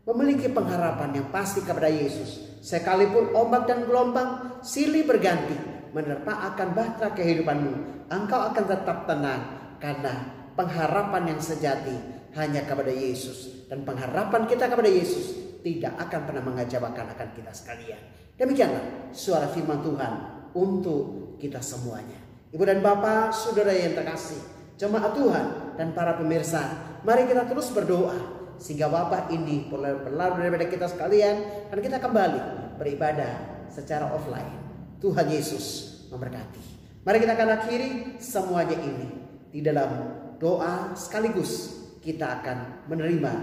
memiliki pengharapan yang pasti kepada Yesus, sekalipun ombak dan gelombang silih berganti menerpa akan bahtera kehidupanmu, engkau akan tetap tenang, karena pengharapan yang sejati hanya kepada Yesus, dan pengharapan kita kepada Yesus tidak akan pernah mengecewakan akan kita sekalian. Demikianlah suara firman Tuhan untuk kita semuanya. Ibu dan Bapak, saudara yang terkasih, jemaat Tuhan dan para pemirsa, mari kita terus berdoa sehingga wabah ini berlalu daripada kita sekalian, dan kita kembali beribadah secara offline. Tuhan Yesus memberkati. Mari kita akan akhiri semuanya ini di dalam doa, sekaligus kita akan menerima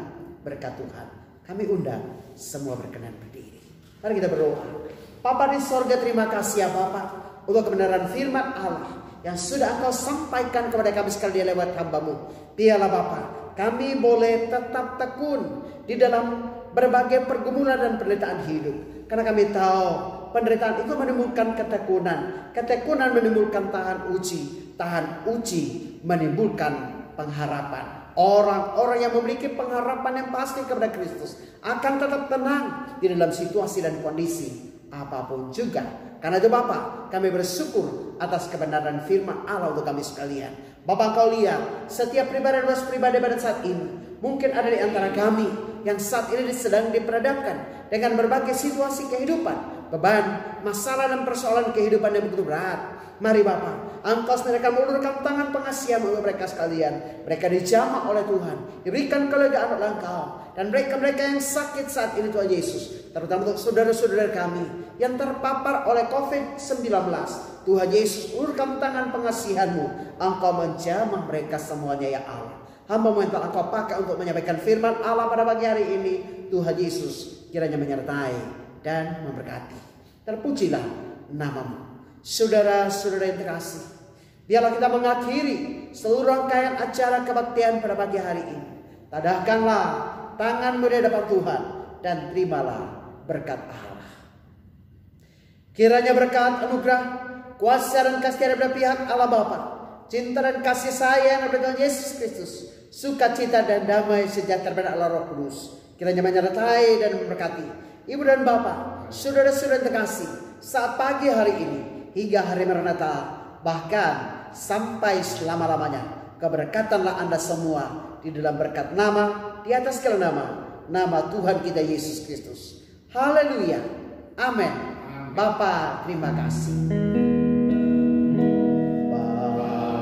berkat Tuhan. Kami undang semua berkenan berdiri. Mari kita berdoa. Bapa di sorga, terima kasih ya Bapa untuk kebenaran firman Allah yang sudah Engkau sampaikan kepada kami sekalian lewat hamba-Mu. Biarlah Bapa, kami boleh tetap tekun di dalam berbagai pergumulan dan penderitaan hidup, karena kami tahu penderitaan itu menimbulkan ketekunan, ketekunan menimbulkan tahan uji menimbulkan pengharapan. Orang-orang yang memiliki pengharapan yang pasti kepada Kristus akan tetap tenang di dalam situasi dan kondisi apapun juga. Karena itu Bapak, kami bersyukur atas kebenaran firman Allah untuk kami sekalian. Bapak, Engkau lihat setiap pribadi pada saat ini. Mungkin ada di antara kami yang saat ini sedang diperhadapkan dengan berbagai situasi kehidupan, beban, masalah dan persoalan kehidupan yang begitu berat. Mari Bapak, Engkau sendiri akan mengulurkan tangan pengasihan untuk mereka sekalian. Mereka dijamah oleh Tuhan, diberikan kelegaan oleh Engkau. Dan mereka yang sakit saat ini Tuhan Yesus, terutama untuk saudara-saudara kami yang terpapar oleh COVID-19, Tuhan Yesus, ulurkan tangan pengasihan-Mu. Engkau menjamah mereka semuanya ya Allah. Hamba-Mu yang telah Engkau pakai untuk menyampaikan firman Allah pada pagi hari ini, Tuhan Yesus kiranya menyertai dan memberkati. Terpujilah nama-Mu. Saudara-saudara yang terkasih, biarlah kita mengakhiri seluruh rangkaian acara kebaktian pada pagi hari ini. Tadahkanlah tanganmu di hadapan Tuhan dan terimalah berkat Allah. Kiranya berkat, anugerah, kuasa dan kasih daripada pihak Allah Bapa, cinta dan kasih sayang daripada Tuhan Yesus Kristus, sukacita dan damai sejahtera daripada Allah Roh Kudus, kiranya menyertai dan memberkati ibu dan bapak, saudara-saudara terkasih, saat pagi hari ini hingga hari Maranatha, bahkan sampai selama-lamanya. Keberkatanlah Anda semua di dalam berkat nama, di atas segala nama, nama Tuhan kita Yesus Kristus. Haleluya. Amin. Bapa, terima kasih.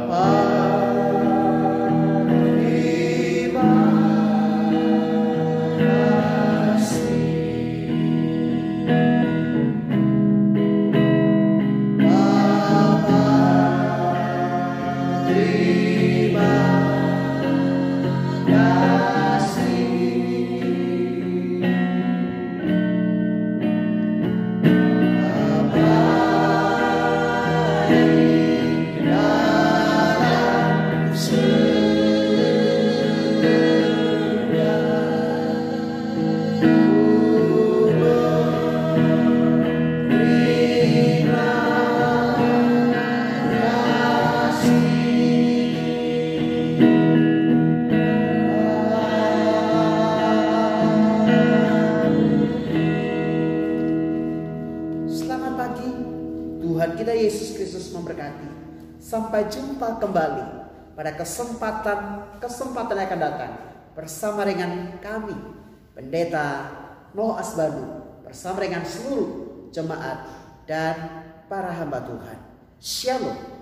Bapa, sampai jumpa kembali pada kesempatan yang akan datang bersama dengan kami, Pendeta Noah Asbanu, bersama dengan seluruh jemaat dan para hamba Tuhan. Shalom.